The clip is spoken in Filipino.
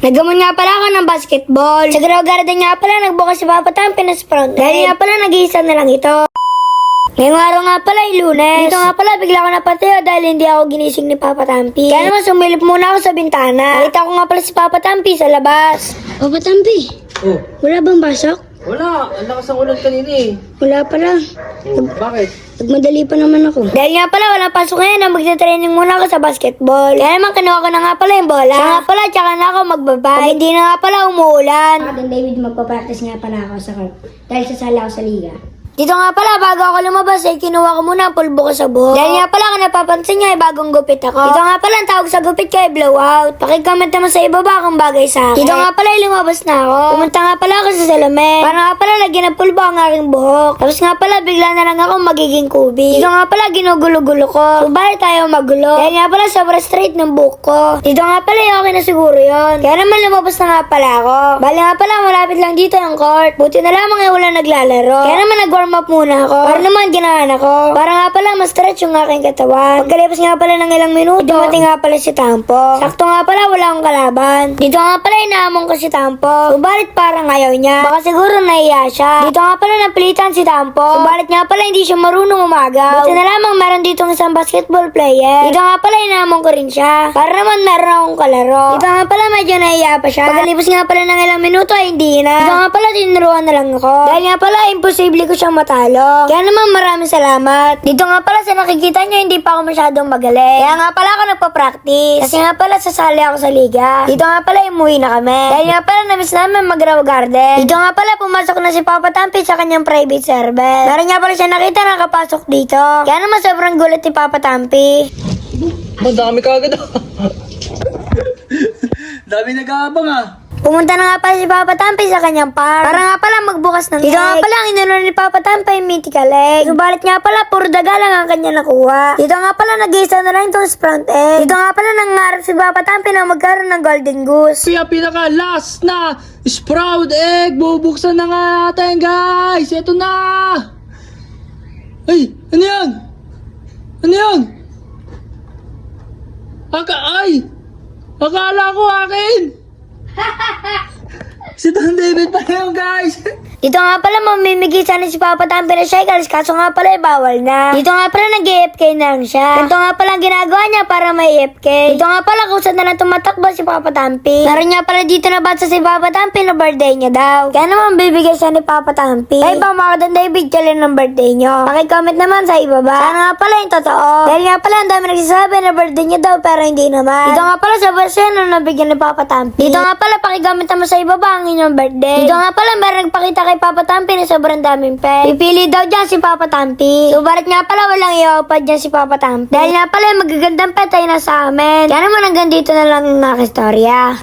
Naggamon nga pala ako ng basketball. Sa Grow Garden nga pala, nagbukas si Papa Tampi ng front. Dahil nga pala, nag-iisa na lang ito. Ngayong araw nga pala ay Lunes. Dito nga pala bigla ko napatayo dahil hindi ako ginising ni Papa Tampi. Kaya naman sumilip muna ako sa bintana. Nakita ko nga pala si Papa Tampi sa labas. Papa Tampi, Oh, wala bang basok? wala. Ang lakas ng ulan kanina eh. Wala pala. Oh, bakit? Nagmadali pa naman ako. Dahil nga pala wala pasok ngayon, magta-training muna ako sa basketball. Kaya naman kinuha ko na nga pala yung bola. Siya nga pala, tsaka na ako magbabay. Pag hindi na nga pala umuulan. Ako, David, magpa-practice nga pala ako sa court. Dahil sasali ako sa liga. Dito nga pala, bago ako lumabas, ay kinuha ko muna ang pulbo ko sa buhok. Dahil nga pala, kung napapansin nyo, ay bagong gupit ako. Dito nga pala, ang tawag sa gupit ko ay blowout. Pakicomment naman sa ibaba kung bagay sa akin. Dito nga pala, ay lumabas na ako. Pumunta nga pala ako sa salamin. Para nga pala, lagyan ng pulbo ang aking buhok. Tapos nga pala, bigla na lang ako magiging kubi. Dito nga pala, ginugulo-gulo ko. Subalit tayo magulo. Dahil nga pala, sobrang straight ng buhok ko. Dito nga pala, ay okay na siguro yun. Kaya naman lumabas na nga pala ako. Bali nga pala, malapit lang dito ang court. Buti na lamang ay wala naglalaro. Kaya naman nag-warm up muna ako. Para naman ginahan ako. Para nga pala ma-stretch yung aking katawan. Pagkalipas nga pala ng ilang minuto, dumating nga pala si Tampo. Sakto nga pala wala akong kalaban. Dito nga pala inaamon ko si Tampo. Subalit parang ayaw niya. Baka siguro nahiya siya. Dito nga pala napilitan si Tampo. Subalit nga pala hindi siya marunong umagaw. Buti na lamang meron ditong isang basketball player. Dito nga pala inaamon ko rin siya. Para naman meron akong kalaro. Dito nga pala medyo nahiya pa siya. Pagkalipas nga pala ng ilang minuto ay hindi na. Dito nga pala tinuruan na lang ako. Dahil nga pala imposible ko siyang matalo. Kaya naman maraming salamat. Dito nga pala sa nakikita nyo, hindi pa ako masyadong magaling. Kaya nga pala ako nagpa-practice. Kasi nga pala sasali ako sa liga. Dito nga pala umuwi na kami. Dahil nga pala namiss namin mag-Grow Garden. Dito nga pala pumasok na si Papa Tampi sa kanyang private server. Meron nga pala siya nakita nakapasok dito. Kaya naman sobrang gulat ni Papa Tampi. Madami ka agad ah. Dami nag-aabang ah. Pumunta na nga pala si Papa Tampi sa kanyang park. Para nga pala magbukas ng Dito nga pala ang inunod ni Papa Tampi ay mythical egg. Subalit nga pala puro daga lang ang kanya nakuha. Dito nga pala nag-iisa na lang itong sprout egg. Dito nga pala nangarap si Papa Tampi na magkaroon ng golden goose. Kaya pinaka-last na sprout egg. Bubuksan na nga natin guys. Ito na. Ay, ano yan? Ano yan? Akala ko akin. Si Don David pa yun guys. Dito nga pala mamimigay sana si Papa Tampi na shekels kaso nga pala bawal na. Dito nga pala nag-AFK na lang siya. Ito nga pala ang ginagawa niya para may AFK. Dito nga pala kung saan na lang tumatakbo si Papa Tampi. Meron nga pala dito na batsa si Papa Tampi na birthday niya daw. Kaya naman bibigay siya ni Papa Tampi. Ay ba mga Don David, kailan ng birthday niyo? Pakicomment naman sa ibaba. Sana nga pala yung totoo. Dahil nga pala ang dami nagsasabi na birthday niya daw pero hindi naman. Dito nga pala sa version na nabigyan ni Papa Tampi. Dito nga pala pakicomment naman sa ibaba ang inyong birthday. Dito nga pala meron nagpakita kay Papa Tampi na sobrang daming pet. Pipili daw dyan si Papa Tampi. Subalit nga pala walang iopad dyan si Papa Tampi. Dahil nga pala magagandang pet ay nasa amin. Kaya naman hanggang dito na lang yung mga istorya.